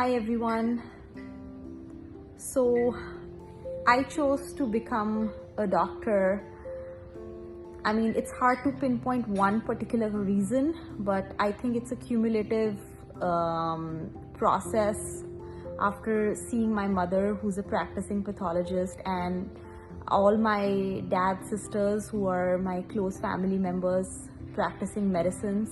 Hi everyone. So I chose to become a doctor. I mean, it's hard to pinpoint one particular reason, but I think it's a cumulative process after seeing my mother, who's a practicing pathologist, and all my dad's sisters, who are my close family members, practicing medicines.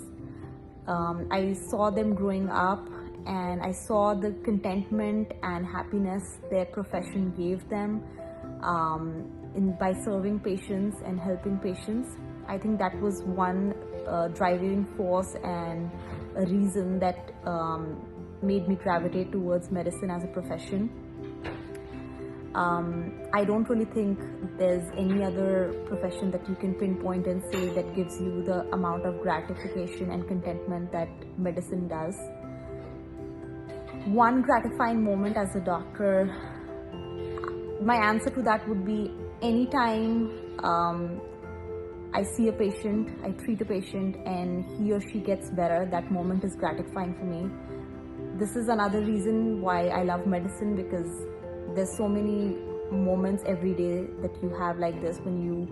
I saw them growing up, and I saw the contentment and happiness their profession gave them by serving patients and helping patients. I think that was one driving force and a reason that made me gravitate towards medicine as a profession. I don't really think there's any other profession that you can pinpoint and say that gives you the amount of gratification and contentment that medicine does. One gratifying moment as a doctor, my answer to that would be anytime I see a patient, I treat a patient, and he or she gets better, that moment is gratifying for me. This is another reason why I love medicine, because there's so many moments every day that you have like this, when you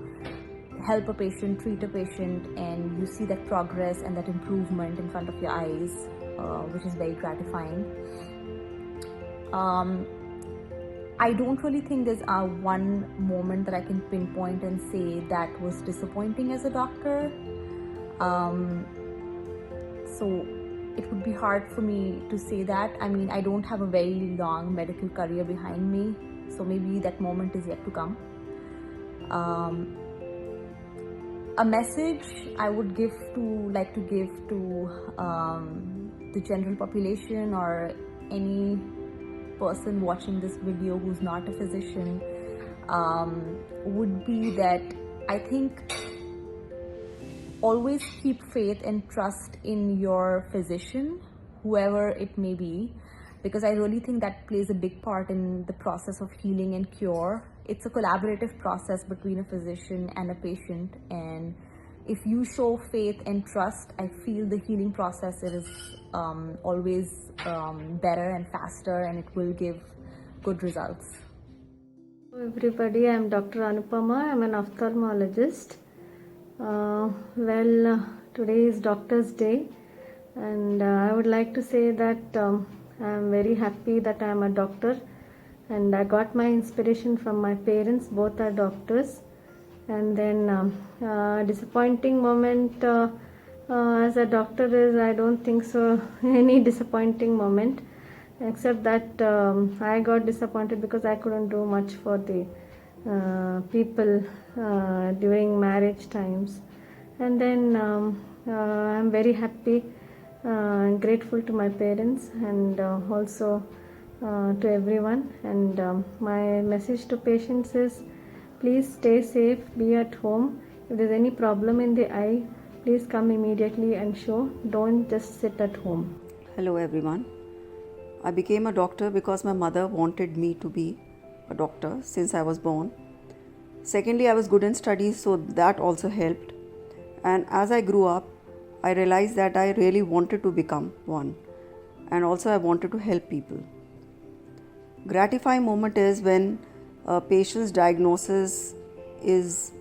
help a patient, treat a patient, and you see that progress and that improvement in front of your eyes, which is very gratifying. I don't really think there's one moment that I can pinpoint and say that was disappointing as a doctor. So it would be hard for me to say that. I mean, I don't have a very long medical career behind me, so maybe that moment is yet to come. A message I would like to give to the general population, or any person watching this video who's not a physician, would be that I think always keep faith and trust in your physician, whoever it may be, because I really think that plays a big part in the process of healing and cure. It's a collaborative process between a physician and a patient, and if you show faith and trust, I feel the healing process is always better and faster, and it will give good results. Hello everybody, I am Dr. Anupama. I am an ophthalmologist. Today is Doctor's Day, and I would like to say that I am very happy that I am a doctor, and I got my inspiration from my parents. Both are doctors. And then disappointing moment as a doctor is, I don't think so any disappointing moment, except that I got disappointed because I couldn't do much for the people during marriage times. And then I'm very happy and grateful to my parents, and also to everyone. And my message to patients is, please stay safe, be at home. If there's any problem in the eye, please come immediately and show. Don't just sit at home. Hello everyone. I became a doctor because my mother wanted me to be a doctor since I was born. Secondly, I was good in studies, so that also helped. And as I grew up, I realized that I really wanted to become one. And also I wanted to help people. Gratifying moment is when a patient's diagnosis is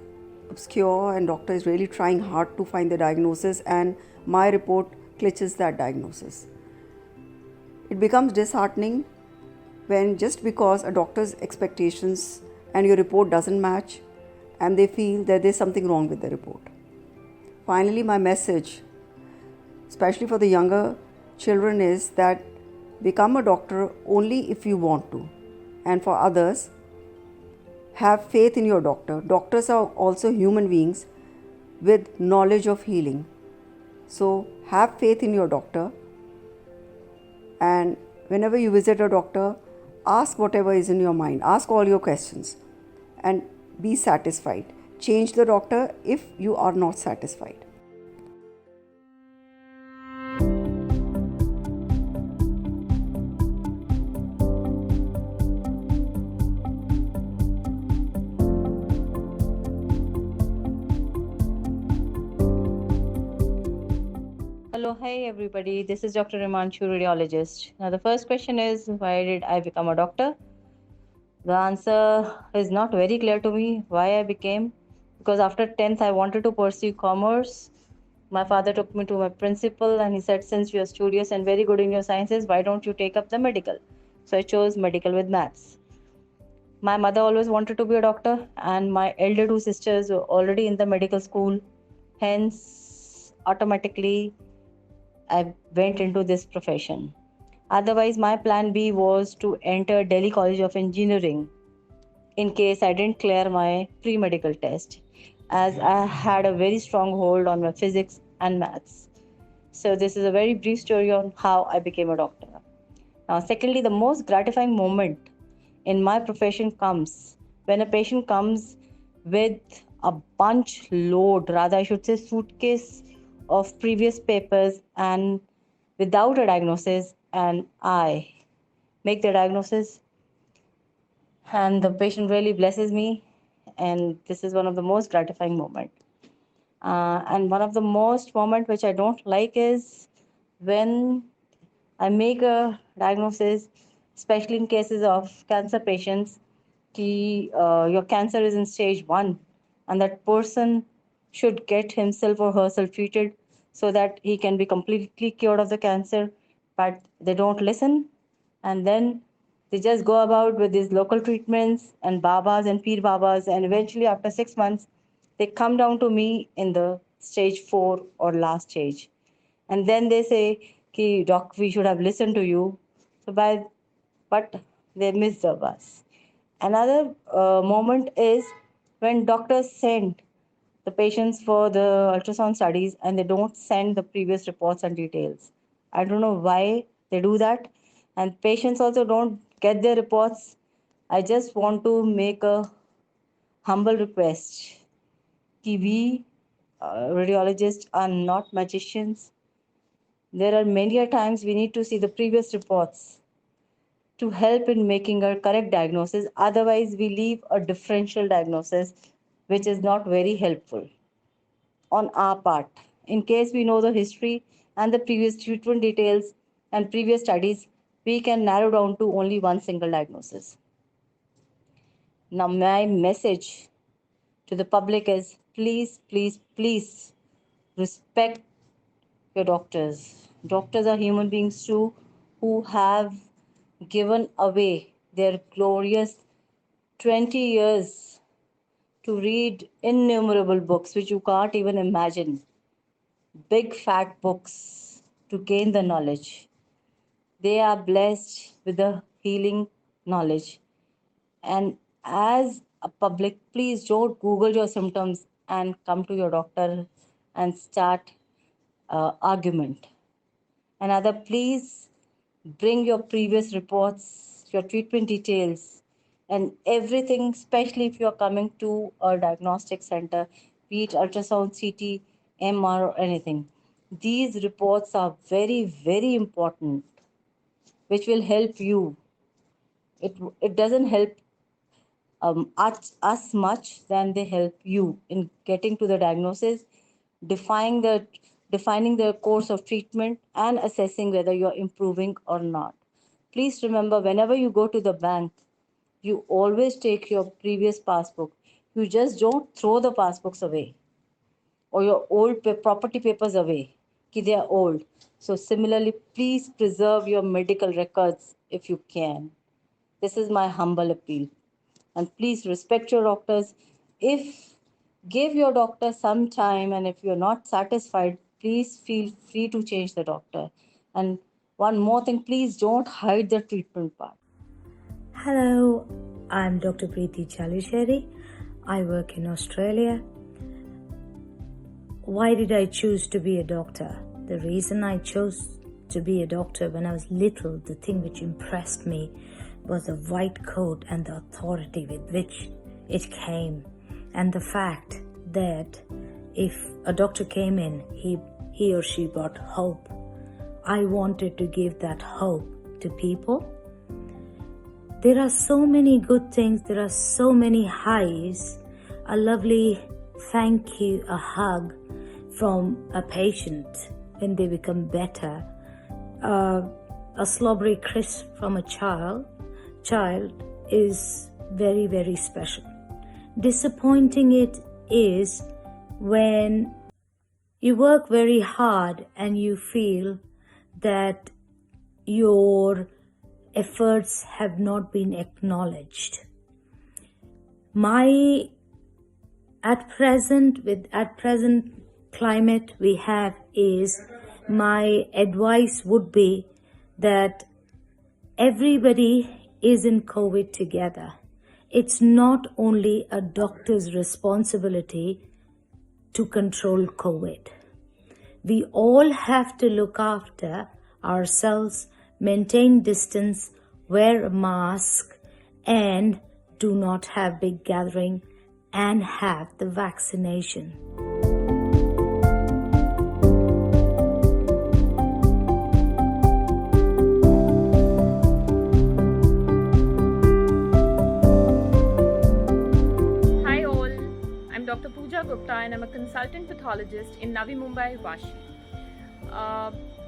obscure and doctor is really trying hard to find the diagnosis, and my report glitches that diagnosis. It becomes disheartening when, just because a doctor's expectations and your report doesn't match, and they feel that there's something wrong with the report. Finally, my message, especially for the younger children, is that become a doctor only if you want to, and for others, have faith in your doctor. Doctors are also human beings with knowledge of healing. So have faith in your doctor, and whenever you visit a doctor, ask whatever is in your mind. Ask all your questions and be satisfied. Change the doctor if you are not satisfied. Hello So, hey everybody, this is Dr. Himanshu, radiologist. Now, the first question is, why did I become a doctor? The answer is not very clear to me why I became, because after 10th, I wanted to pursue commerce. My father took me to my principal and he said, since you're studious and very good in your sciences, why don't you take up the medical? So, I chose medical with maths. My mother always wanted to be a doctor, and my elder two sisters were already in the medical school. Hence, automatically, I went into this profession. Otherwise, my plan B was to enter Delhi College of Engineering in case I didn't clear my pre-medical test, as I had a very strong hold on my physics and maths. So this is a very brief story on how I became a doctor. Now, secondly, the most gratifying moment in my profession comes when a patient comes with a bunch load, rather I should say suitcase of previous papers and without a diagnosis, and I make the diagnosis and the patient really blesses me, and this is one of the most gratifying moment. And one of the most moment which I don't like is when I make a diagnosis, especially in cases of cancer patients, your cancer is in stage 1 and that person should get himself or herself treated so that he can be completely cured of the cancer, but they don't listen, and then they just go about with these local treatments and babas and peer babas, and eventually after 6 months they come down to me in the stage 4 or last stage, and then they say, "Ki doc, we should have listened to you." But they missed the bus. Another moment is when doctors send the patients for the ultrasound studies and they don't send the previous reports and details. I don't know why they do that, and patients also don't get their reports. I just want to make a humble request. Ki we radiologists are not magicians. There are many a times we need to see the previous reports to help in making a correct diagnosis. Otherwise, we leave a differential diagnosis, which is not very helpful on our part. In case we know the history and the previous treatment details and previous studies, we can narrow down to only one single diagnosis. Now, my message to the public is please, please, please respect your doctors. Doctors are human beings too who have given away their glorious 20 years to read innumerable books which you can't even imagine. Big fat books to gain the knowledge. They are blessed with the healing knowledge. And as a public, please don't Google your symptoms and come to your doctor and start argument. Another, please bring your previous reports, your treatment details, and everything, especially if you're coming to a diagnostic center, be it ultrasound, CT, MR, or anything. These reports are very, very important, which will help you. It doesn't help us much than they help you in getting to the diagnosis, defining the defining the course of treatment, and assessing whether you're improving or not. Please remember, whenever you go to the bank, you always take your previous passbook. You just don't throw the passbooks away or your old property papers away, ki they are old. So similarly, please preserve your medical records if you can. This is my humble appeal. And please respect your doctors. If give your doctor some time, and if you're not satisfied, please feel free to change the doctor. And one more thing, please don't hide the treatment part. Hello, I'm Dr. Preeti Chalusheri. I work in Australia. Why did I choose to be a doctor? The reason I chose to be a doctor when I was little, the thing which impressed me was the white coat and the authority with which it came, and the fact that if a doctor came in, he or she brought hope. I wanted to give that hope to people. There are so many good things, there are so many highs, a lovely thank you, a hug from a patient when they become better. A slobbery crisp from a child is very, very special. Disappointing it is when you work very hard and you feel that your efforts have not been acknowledged. At present climate we have is, my advice would be that everybody is in COVID together. It's not only a doctor's responsibility to control COVID. We all have to look after ourselves, maintain distance, wear a mask, and do not have big gathering, and have the vaccination. Hi all, I'm Dr. Pooja Gupta and I'm a consultant pathologist in Navi Mumbai, Vashi.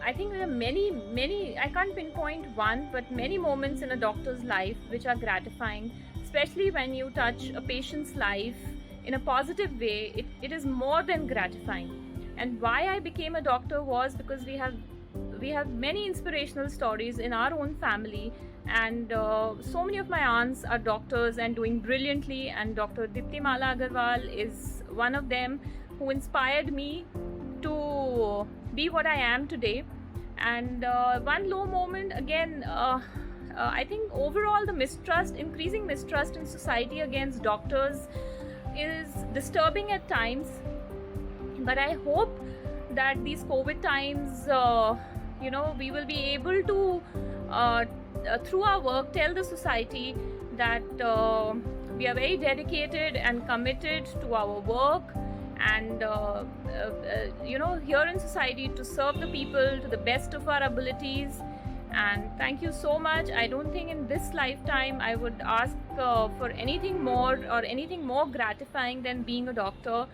I think there are many, I can't pinpoint one, but many moments in a doctor's life which are gratifying, especially when you touch a patient's life in a positive way. It is more than gratifying. And why I became a doctor was because we have many inspirational stories in our own family, and so many of my aunts are doctors and doing brilliantly, and Dr. Diptimala Agarwal is one of them who inspired me to be what I am today. And one low moment again, I think overall the increasing mistrust in society against doctors is disturbing at times, but I hope that these COVID times, we will be able to through our work tell the society that we are very dedicated and committed to our work, and here in society to serve the people to the best of our abilities. And thank you so much. I don't think in this lifetime I would ask for anything more or anything more gratifying than being a doctor.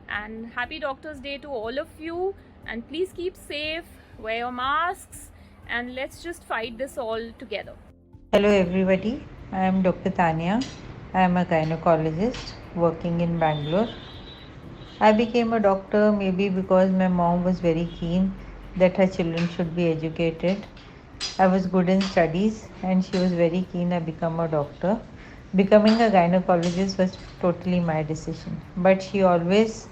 And happy Doctor's Day to all of you, and please keep safe, wear your masks, and let's just fight this all together. Hello everybody, I am Dr. Tanya. I am a gynecologist working in Bangalore. I became a doctor maybe because my mom was very keen that her children should be educated. I was good in studies and she was very keen I become a doctor. Becoming a gynecologist was totally my decision, but she always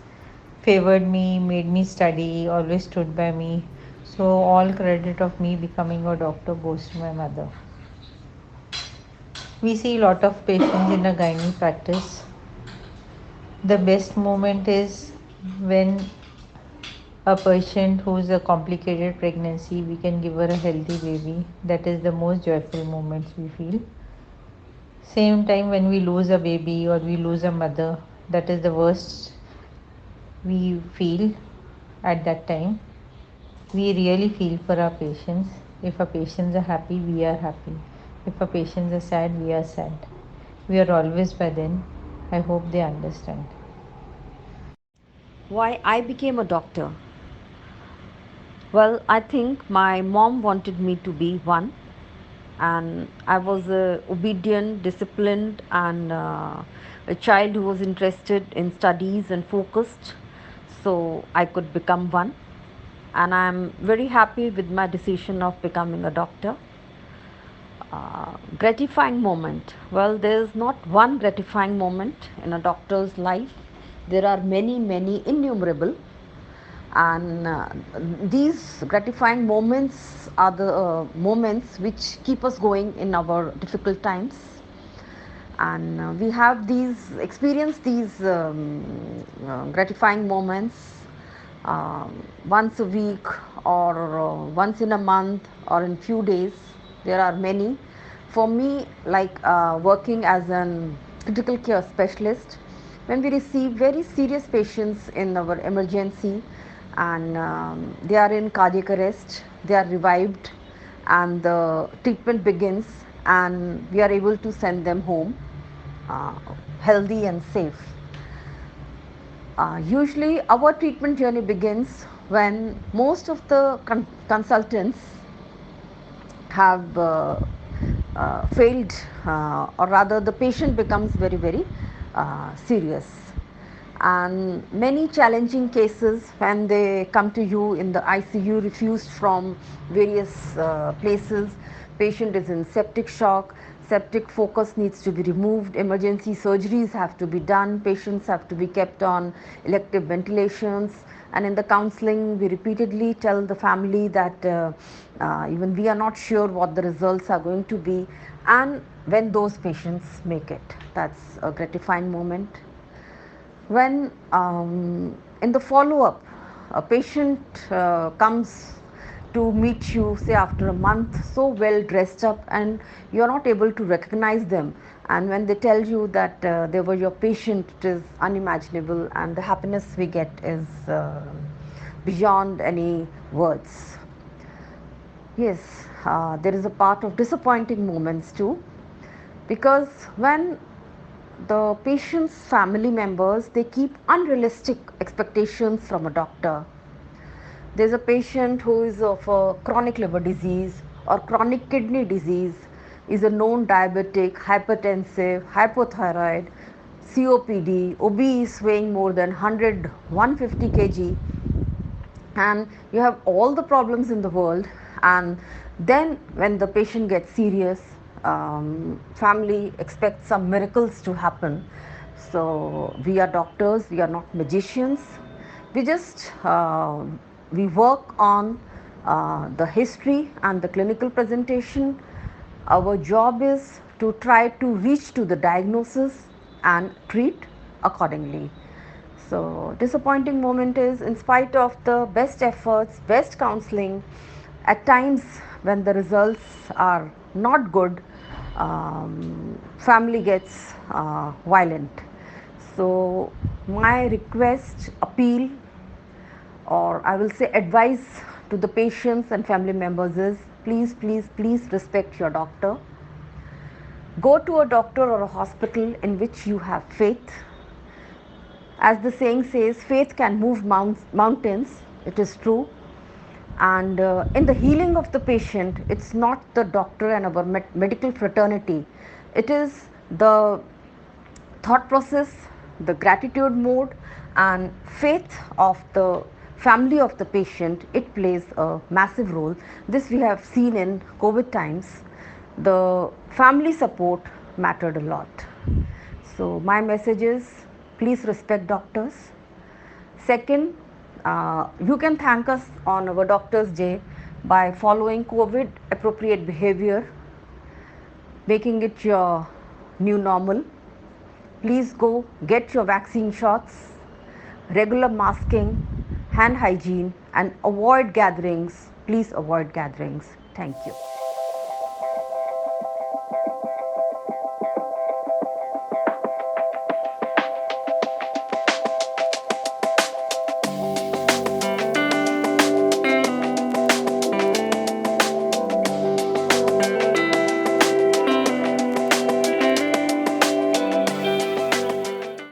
favored me, made me study, always stood by me. So all credit of me becoming a doctor goes to my mother. We see a lot of patients in a gynae practice. The best moment is when a patient who is a complicated pregnancy, we can give her a healthy baby. That is the most joyful moments we feel. Same time when we lose a baby or we lose a mother, that is the worst we feel at that time. We really feel for our patients. If our patients are happy, we are happy. If our patients are sad, we are sad. We are always by them. I hope they understand. Why I became a doctor? Well, I think my mom wanted me to be one, and I was obedient, disciplined, and a child who was interested in studies and focused, so I could become one. And I'm very happy with my decision of becoming a doctor. Gratifying moment. Well, there's not one gratifying moment in a doctor's life. There are many, innumerable. And these gratifying moments are the moments which keep us going in our difficult times. And we have experienced these gratifying moments once a week or once in a month or in few days. There are many. For me, like working as a critical care specialist, when we receive very serious patients in our emergency and they are in cardiac arrest, they are revived and the treatment begins and we are able to send them home healthy and safe. Usually our treatment journey begins when most of the consultants have failed, or rather the patient becomes very serious, and many challenging cases when they come to you in the ICU refused from various places. Patient is in septic shock, septic focus needs to be removed, emergency surgeries have to be done, patients have to be kept on elective ventilations, and in the counseling we repeatedly tell the family that even we are not sure what the results are going to be, and when those patients make it, that's a gratifying moment. When in the follow-up a patient comes to meet you, say after a month, so well dressed up, and you are not able to recognize them, and when they tell you that they were your patient, it is unimaginable, and the happiness we get is beyond any words. Yes, there is a part of disappointing moments too, because when the patient's family members, they keep unrealistic expectations from a doctor. There's a patient who is of a chronic liver disease or chronic kidney disease, is a known diabetic, hypertensive, hypothyroid, COPD, obese, weighing more than 150 kg, and you have all the problems in the world, and then when the patient gets serious, family expects some miracles to happen. So we are doctors, we are not magicians, we just we work on the history and the clinical presentation. Our job is to try to reach to the diagnosis and treat accordingly. So disappointing moment is, in spite of the best efforts, best counseling, at times when the results are not good, family gets violent. So my request, appeal, or I will say advice to the patients and family members is, please respect your doctor. Go to a doctor or a hospital in which you have faith. As the saying says, faith can move mountains, it is true. And in the healing of the patient, it's not the doctor and our medical fraternity, it is the thought process, the gratitude mode, and faith of the family of the patient. It plays a massive role. This we have seen in COVID times. The family support mattered a lot. So my message is, please respect doctors. Second, you can thank us on our Doctors' Day by following COVID appropriate behavior, making it your new normal. Please go get your vaccine shots, regular masking, hand hygiene, and avoid gatherings. Please avoid gatherings. Thank you.